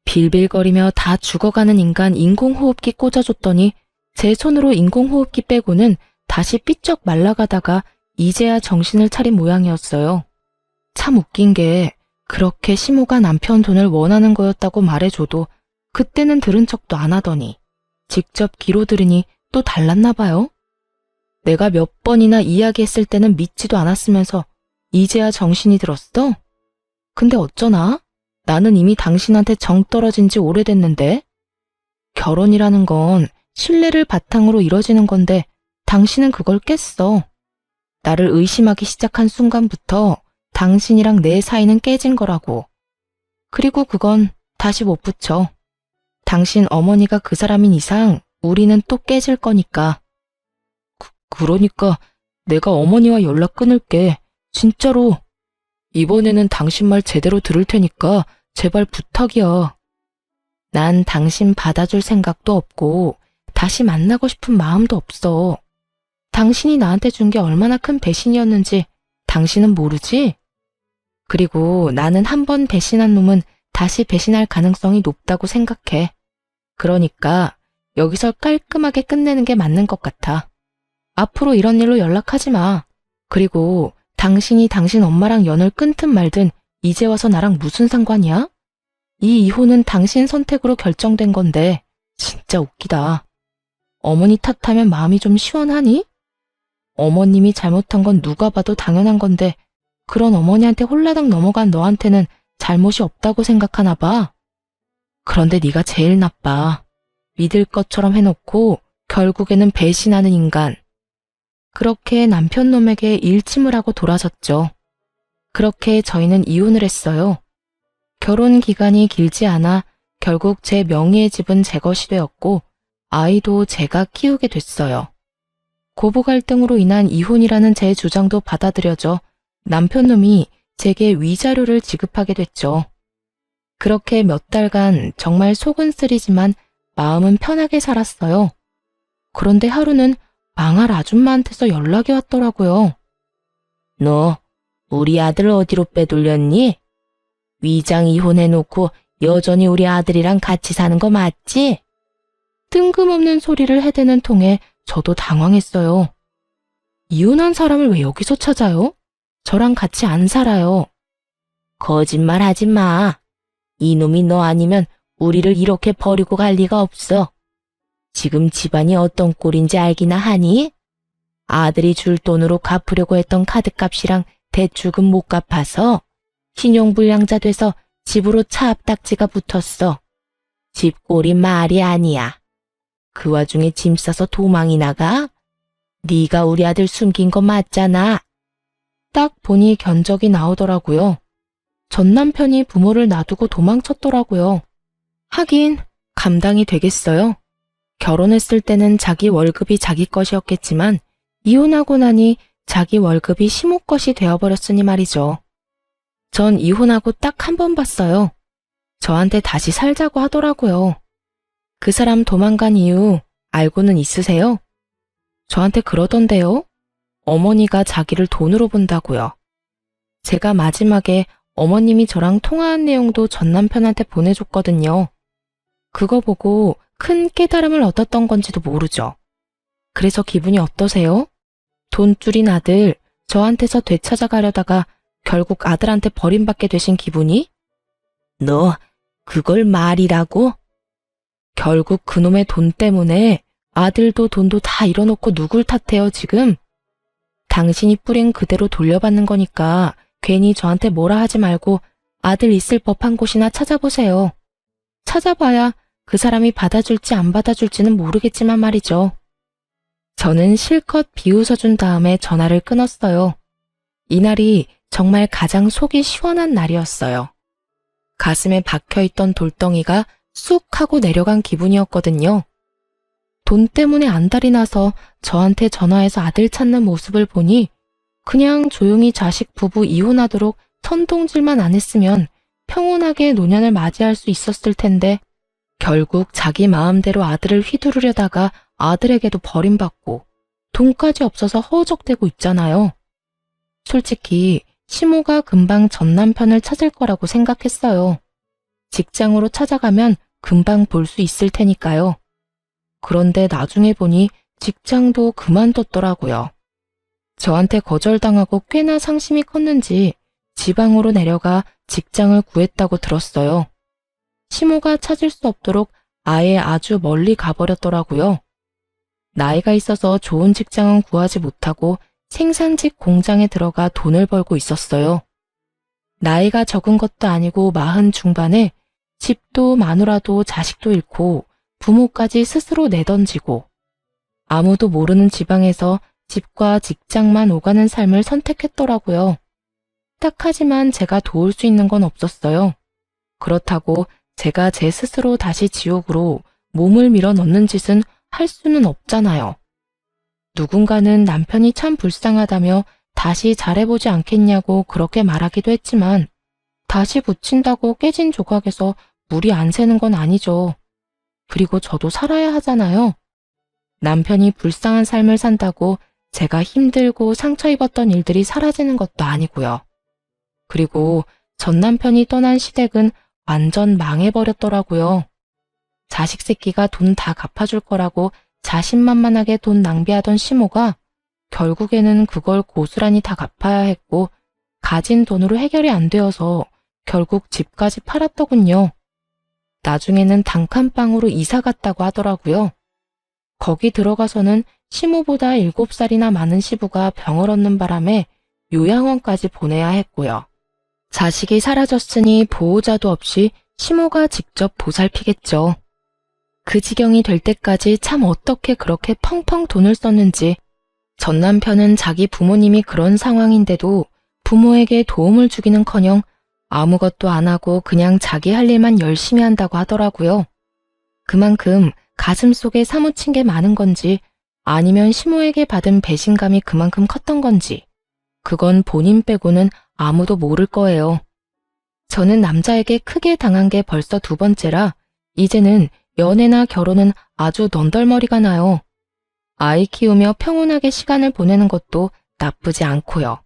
빌빌거리며 다 죽어가는 인간 인공호흡기 꽂아줬더니 제 손으로 인공호흡기 빼고는 다시 삐쩍 말라가다가 이제야 정신을 차린 모양이었어요. 참 웃긴 게 그렇게 시모가 남편 돈을 원하는 거였다고 말해줘도 그때는 들은 척도 안 하더니 직접 귀로 들으니 또 달랐나 봐요. 내가 몇 번이나 이야기했을 때는 믿지도 않았으면서 이제야 정신이 들었어? 근데 어쩌나? 나는 이미 당신한테 정 떨어진 지 오래됐는데? 결혼이라는 건 신뢰를 바탕으로 이뤄지는 건데 당신은 그걸 깼어. 나를 의심하기 시작한 순간부터 당신이랑 내 사이는 깨진 거라고. 그리고 그건 다시 못 붙여. 당신 어머니가 그 사람인 이상 우리는 또 깨질 거니까. 그러니까 내가 어머니와 연락 끊을게. 진짜로. 이번에는 당신 말 제대로 들을 테니까 제발 부탁이야. 난 당신 받아줄 생각도 없고 다시 만나고 싶은 마음도 없어. 당신이 나한테 준 게 얼마나 큰 배신이었는지 당신은 모르지? 그리고 나는 한 번 배신한 놈은 다시 배신할 가능성이 높다고 생각해. 그러니까 여기서 깔끔하게 끝내는 게 맞는 것 같아. 앞으로 이런 일로 연락하지 마. 그리고 당신이 당신 엄마랑 연을 끊든 말든 이제 와서 나랑 무슨 상관이야? 이 이혼은 당신 선택으로 결정된 건데 진짜 웃기다. 어머니 탓하면 마음이 좀 시원하니? 어머님이 잘못한 건 누가 봐도 당연한 건데 그런 어머니한테 홀라당 넘어간 너한테는 잘못이 없다고 생각하나 봐. 그런데 네가 제일 나빠. 믿을 것처럼 해놓고 결국에는 배신하는 인간. 그렇게 남편 놈에게 일침을 하고 돌아섰죠. 그렇게 저희는 이혼을 했어요. 결혼 기간이 길지 않아 결국 제 명의의 집은 제 것이 되었고 아이도 제가 키우게 됐어요. 고부 갈등으로 인한 이혼이라는 제 주장도 받아들여져 남편 놈이 제게 위자료를 지급하게 됐죠. 그렇게 몇 달간 정말 속은 쓰리지만 마음은 편하게 살았어요. 그런데 하루는 망할 아줌마한테서 연락이 왔더라고요. 너 우리 아들 어디로 빼돌렸니? 위장 이혼해놓고 여전히 우리 아들이랑 같이 사는 거 맞지? 뜬금없는 소리를 해대는 통에 저도 당황했어요. 이혼한 사람을 왜 여기서 찾아요? 저랑 같이 안 살아요. 거짓말 하지 마. 이놈이 너 아니면 우리를 이렇게 버리고 갈 리가 없어. 지금 집안이 어떤 꼴인지 알기나 하니? 아들이 줄 돈으로 갚으려고 했던 카드값이랑 대출금 못 갚아서 신용불량자 돼서 집으로 차 앞딱지가 붙었어. 집 꼴이 말이 아니야. 그 와중에 짐 싸서 도망이 나가? 네가 우리 아들 숨긴 거 맞잖아. 딱 보니 견적이 나오더라고요. 전 남편이 부모를 놔두고 도망쳤더라고요. 하긴 감당이 되겠어요. 결혼했을 때는 자기 월급이 자기 것이었겠지만 이혼하고 나니 자기 월급이 시모 것이 되어버렸으니 말이죠. 전 이혼하고 딱 한 번 봤어요. 저한테 다시 살자고 하더라고요. 그 사람 도망간 이유 알고는 있으세요? 저한테 그러던데요. 어머니가 자기를 돈으로 본다고요. 제가 마지막에 어머님이 저랑 통화한 내용도 전 남편한테 보내줬거든요. 그거 보고 큰 깨달음을 얻었던 건지도 모르죠. 그래서 기분이 어떠세요? 돈줄인 아들 저한테서 되찾아가려다가 결국 아들한테 버림받게 되신 기분이? 너 그걸 말이라고? 결국 그놈의 돈 때문에 아들도 돈도 다 잃어놓고 누굴 탓해요 지금? 당신이 뿌린 그대로 돌려받는 거니까 괜히 저한테 뭐라 하지 말고 아들 있을 법한 곳이나 찾아보세요. 찾아봐야 그 사람이 받아줄지 안 받아줄지는 모르겠지만 말이죠. 저는 실컷 비웃어준 다음에 전화를 끊었어요. 이날이 정말 가장 속이 시원한 날이었어요. 가슴에 박혀있던 돌덩이가 쑥 하고 내려간 기분이었거든요. 돈 때문에 안달이 나서 저한테 전화해서 아들 찾는 모습을 보니 그냥 조용히 자식 부부 이혼하도록 선동질만 안 했으면 평온하게 노년을 맞이할 수 있었을 텐데 결국 자기 마음대로 아들을 휘두르려다가 아들에게도 버림받고 돈까지 없어서 허우적대고 있잖아요. 솔직히 시모가 금방 전 남편을 찾을 거라고 생각했어요. 직장으로 찾아가면 금방 볼 수 있을 테니까요. 그런데 나중에 보니 직장도 그만뒀더라고요. 저한테 거절당하고 꽤나 상심이 컸는지 지방으로 내려가 직장을 구했다고 들었어요. 시모가 찾을 수 없도록 아예 아주 멀리 가버렸더라고요. 나이가 있어서 좋은 직장은 구하지 못하고 생산직 공장에 들어가 돈을 벌고 있었어요. 나이가 적은 것도 아니고 40 중반에 집도 마누라도 자식도 잃고 부모까지 스스로 내던지고 아무도 모르는 지방에서 집과 직장만 오가는 삶을 선택했더라고요. 딱하지만 제가 도울 수 있는 건 없었어요. 그렇다고 제가 제 스스로 다시 지옥으로 몸을 밀어 넣는 짓은 할 수는 없잖아요. 누군가는 남편이 참 불쌍하다며 다시 잘해보지 않겠냐고 그렇게 말하기도 했지만 다시 붙인다고 깨진 조각에서 물이 안 새는 건 아니죠. 그리고 저도 살아야 하잖아요. 남편이 불쌍한 삶을 산다고 제가 힘들고 상처 입었던 일들이 사라지는 것도 아니고요. 그리고 전 남편이 떠난 시댁은 완전 망해버렸더라고요. 자식 새끼가 돈 다 갚아줄 거라고 자신만만하게 돈 낭비하던 시모가 결국에는 그걸 고스란히 다 갚아야 했고 가진 돈으로 해결이 안 되어서 결국 집까지 팔았더군요. 나중에는 단칸방으로 이사 갔다고 하더라고요. 거기 들어가서는 시모보다 7살이나 많은 시부가 병을 얻는 바람에 요양원까지 보내야 했고요. 자식이 사라졌으니 보호자도 없이 시모가 직접 보살피겠죠. 그 지경이 될 때까지 참 어떻게 그렇게 펑펑 돈을 썼는지. 전 남편은 자기 부모님이 그런 상황인데도 부모에게 도움을 주기는커녕 아무것도 안 하고 그냥 자기 할 일만 열심히 한다고 하더라고요. 그만큼 가슴속에 사무친 게 많은 건지 아니면 시모에게 받은 배신감이 그만큼 컸던 건지 그건 본인 빼고는 아무도 모를 거예요. 저는 남자에게 크게 당한 게 벌써 2번째라 이제는 연애나 결혼은 아주 넌덜머리가 나요. 아이 키우며 평온하게 시간을 보내는 것도 나쁘지 않고요.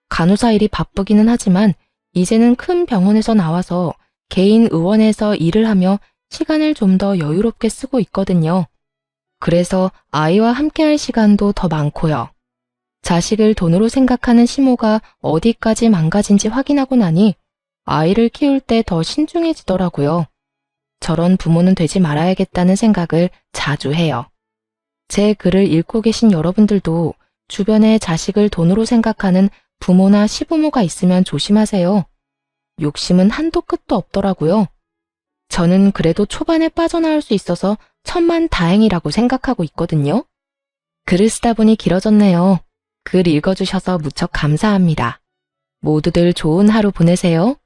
간호사 일이 바쁘기는 하지만 이제는 큰 병원에서 나와서 개인 의원에서 일을 하며 시간을 좀 더 여유롭게 쓰고 있거든요. 그래서 아이와 함께할 시간도 더 많고요. 자식을 돈으로 생각하는 시모가 어디까지 망가진지 확인하고 나니 아이를 키울 때 더 신중해지더라고요. 저런 부모는 되지 말아야겠다는 생각을 자주 해요. 제 글을 읽고 계신 여러분들도 주변에 자식을 돈으로 생각하는 부모나 시부모가 있으면 조심하세요. 욕심은 한도 끝도 없더라고요. 저는 그래도 초반에 빠져나올 수 있어서 천만다행이라고 생각하고 있거든요. 글을 쓰다 보니 길어졌네요. 글 읽어주셔서 무척 감사합니다. 모두들 좋은 하루 보내세요.